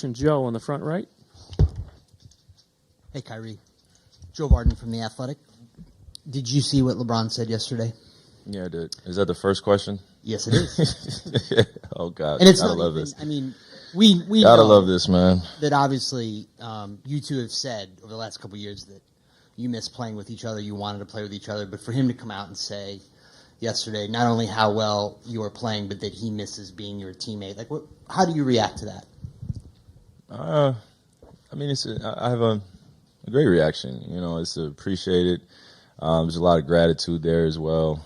Joe on the front right. Hey, Kyrie. Joe Barton from The Athletic. Did you see what LeBron said yesterday? Yeah, I did. Is that the first question? Yes, it is. Oh, God. And it's gotta not love even, this. I mean, we Gotta know love this, man. that obviously you two have said over the last couple of years that you miss playing with each other, you wanted to play with each other, but for him to come out and say yesterday not only how well you are playing, but that he misses being your teammate, like, how do you react to that? I mean, I have a great reaction. You know, it's appreciated. There's a lot of gratitude there as well.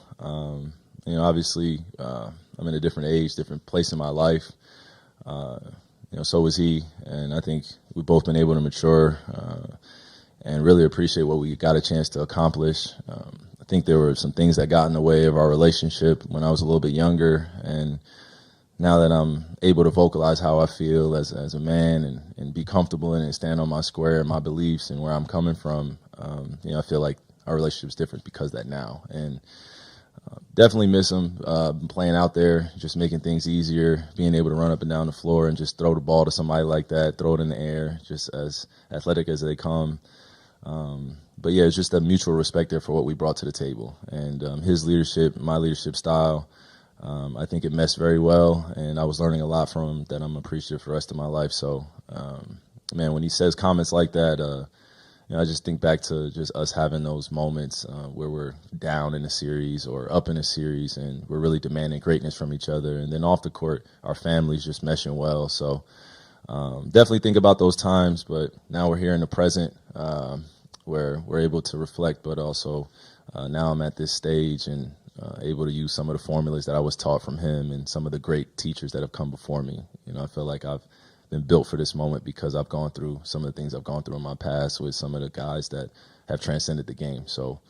You know, obviously, I'm in a different age, different place in my life. You know, so was he, and I think we've both been able to mature and really appreciate what we got a chance to accomplish. I think there were some things that got in the way of our relationship when I was a little bit younger, and now that I'm able to vocalize how I feel as a man and be comfortable in it and stand on my square and my beliefs and where I'm coming from, you know, I feel like our relationship's different because of that now. And definitely miss him. Been playing out there, just making things easier, being able to run up and down the floor and just throw the ball to somebody like that, throw it in the air, just as athletic as they come. But yeah, it's just a mutual respect there for what we brought to the table. And his leadership, my leadership style, I think it meshed very well, and I was learning a lot from him that I'm appreciative for the rest of my life. So, man, when he says comments like that, you know, I just think back to just us having those moments where we're down in a series or up in a series, and we're really demanding greatness from each other. And then off the court, our families just meshing well. So definitely think about those times, but now we're here in the present where we're able to reflect, but also now I'm at this stage and able to use some of the formulas that I was taught from him and some of the great teachers that have come before me. You know, I feel like I've been built for this moment because I've gone through some of the things I've gone through in my past with some of the guys that have transcended the game. So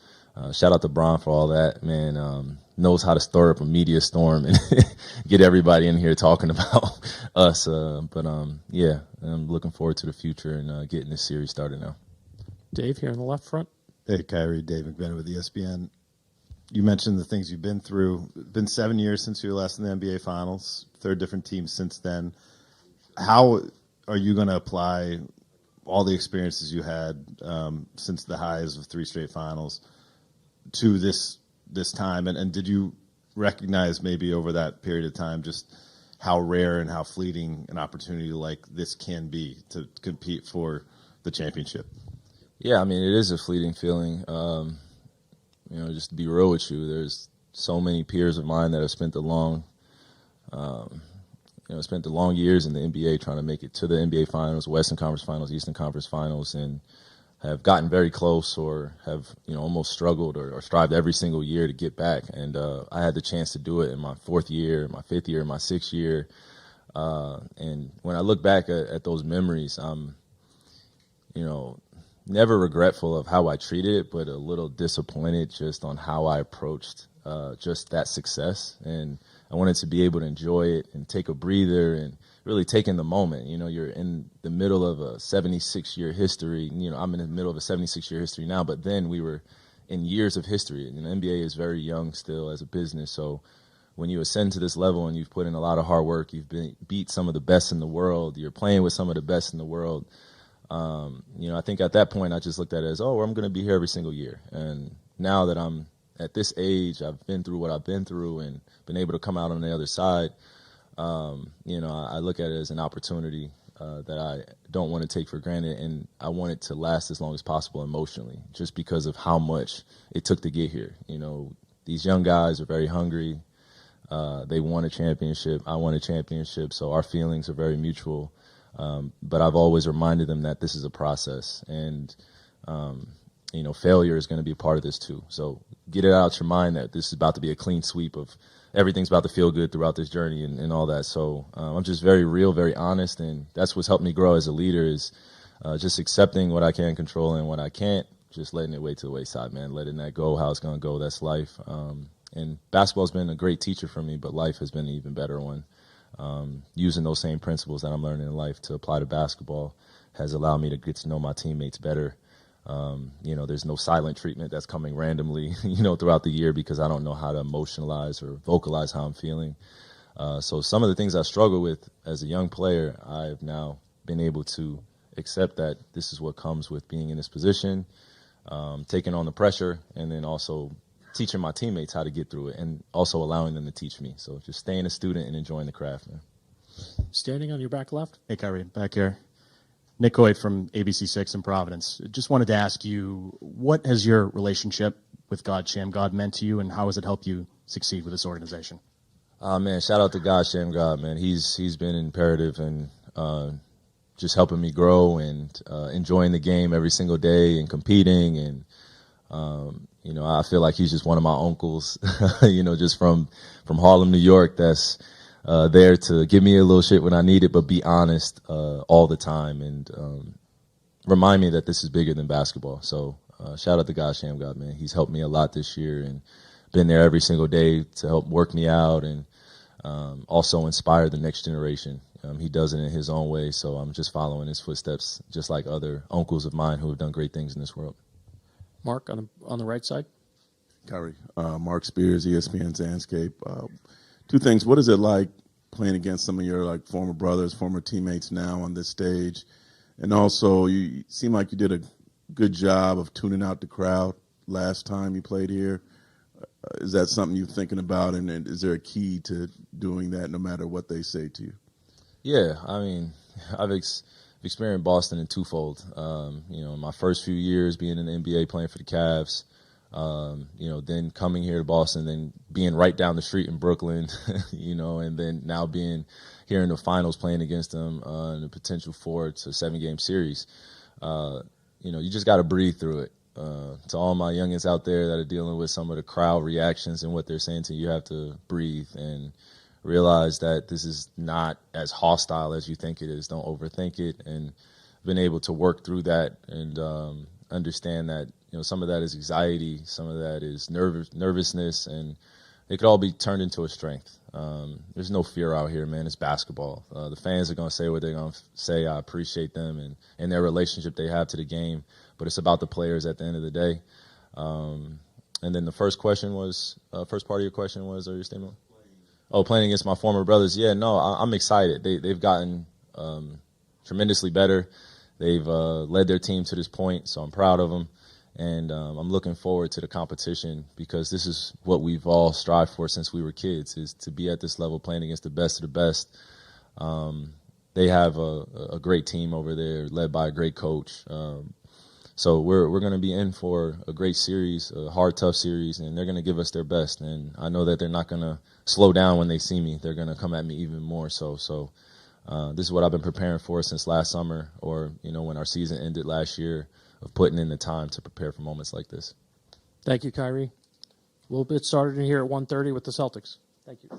shout out to Bron for all that, man. Knows how to stir up a media storm and get everybody in here talking about us. Yeah, I'm looking forward to the future and getting this series started now. Dave here on the left front. Hey, Kyrie, Dave McBennett with ESPN. You mentioned the things you've been through. It's been 7 years since you were last in the NBA Finals, third different team since then. How are you going to apply all the experiences you had since the highs of 3 straight finals to this time? And did you recognize maybe over that period of time just how rare and how fleeting an opportunity like this can be to compete for the championship? Yeah, I mean, it is a fleeting feeling. You know, just to be real with you, there's so many peers of mine that have spent the long years in the NBA trying to make it to the NBA Finals, Western Conference Finals, Eastern Conference Finals, and have gotten very close or have, you know, almost struggled or strived every single year to get back. And I had the chance to do it in my 4th year, my 5th year, my 6th year. And when I look back at those memories, I'm, you know, never regretful of how I treated it, but a little disappointed just on how I approached just that success. And I wanted to be able to enjoy it and take a breather and really take in the moment. You know, you're in the middle of a 76-year history. You know, I'm in the middle of a 76-year history now, but then we were in years of history. And the NBA is very young still as a business. So when you ascend to this level and you've put in a lot of hard work, you've beat some of the best in the world, you're playing with some of the best in the world. You know, I think at that point I just looked at it as, oh, I'm going to be here every single year. And now that I'm at this age, I've been through what I've been through and been able to come out on the other side. You know, I look at it as an opportunity that I don't want to take for granted, and I want it to last as long as possible emotionally, just because of how much it took to get here. You know, these young guys are very hungry. They won a championship. I won a championship, so our feelings are very mutual. But I've always reminded them that this is a process, and you know, failure is going to be a part of this too. So get it out your mind that this is about to be a clean sweep of everything's about to feel good throughout this journey and all that. So I'm just very real, very honest, and that's what's helped me grow as a leader is just accepting what I can control and what I can't, just letting it wait to the wayside, man, letting that go, how it's going to go. That's life. And basketball's been a great teacher for me, but life has been an even better one. Using those same principles that I'm learning in life to apply to basketball has allowed me to get to know my teammates better. You know, there's no silent treatment that's coming randomly, you know, throughout the year because I don't know how to emotionalize or vocalize how I'm feeling. So some of the things I struggle with as a young player, I've now been able to accept that this is what comes with being in this position, taking on the pressure, and then also teaching my teammates how to get through it, and also allowing them to teach me. So just staying a student and enjoying the craft, man. Standing on your back left. Hey, Kyrie, back here. Nick Coit from ABC6 in Providence. Just wanted to ask you, what has your relationship with God, Sham God, meant to you, and how has it helped you succeed with this organization? Man, shout out to God, Sham God, man. He's been imperative and just helping me grow and enjoying the game every single day and competing. And, I feel like he's just one of my uncles, just from Harlem, New York, that's there to give me a little shit when I need it, but be honest all the time and remind me that this is bigger than basketball. So shout out to God, Sham God, man. He's helped me a lot this year and been there every single day to help work me out and also inspire the next generation. He does it in his own way, so I'm just following his footsteps, just like other uncles of mine who have done great things in this world. Mark on the right side. Kyrie, Mark Spears, ESPN's Landscape. Two things. What is it like playing against some of your former brothers, former teammates now on this stage? And also, you seem like you did a good job of tuning out the crowd last time you played here. Is that something you're thinking about, and is there a key to doing that no matter what they say to you? Yeah, I mean, I've experienced Boston in twofold. In my first few years being in the NBA playing for the Cavs, then coming here to Boston, then being right down the street in Brooklyn, and then now being here in the finals playing against them in the potential 4 to 7 game series. You just got to breathe through it. To all my youngins out there that are dealing with some of the crowd reactions and what they're saying to you, you have to breathe and realize that this is not as hostile as you think it is. Don't overthink it, and been able to work through that and understand that some of that is anxiety, some of that is nervousness, and it could all be turned into a strength. There's no fear out here, man. It's basketball. The fans are going to say what they're going to say. I appreciate them and their relationship they have to the game, but it's about the players at the end of the day. And then the first part of your question was, or your statement? Oh, playing against my former brothers. Yeah, no, I'm excited. They've gotten tremendously better. They've led their team to this point, so I'm proud of them. And I'm looking forward to the competition because this is what we've all strived for since we were kids, is to be at this level playing against the best of the best. They have a great team over there led by a great coach. So we're going to be in for a great series, a hard, tough series, and they're going to give us their best. And I know that they're not going to slow down when they see me. They're going to come at me even more so. So this is what I've been preparing for since last summer, or when our season ended last year, of putting in the time to prepare for moments like this. Thank you, Kyrie. We'll get started in here at 1:30 with the Celtics. Thank you.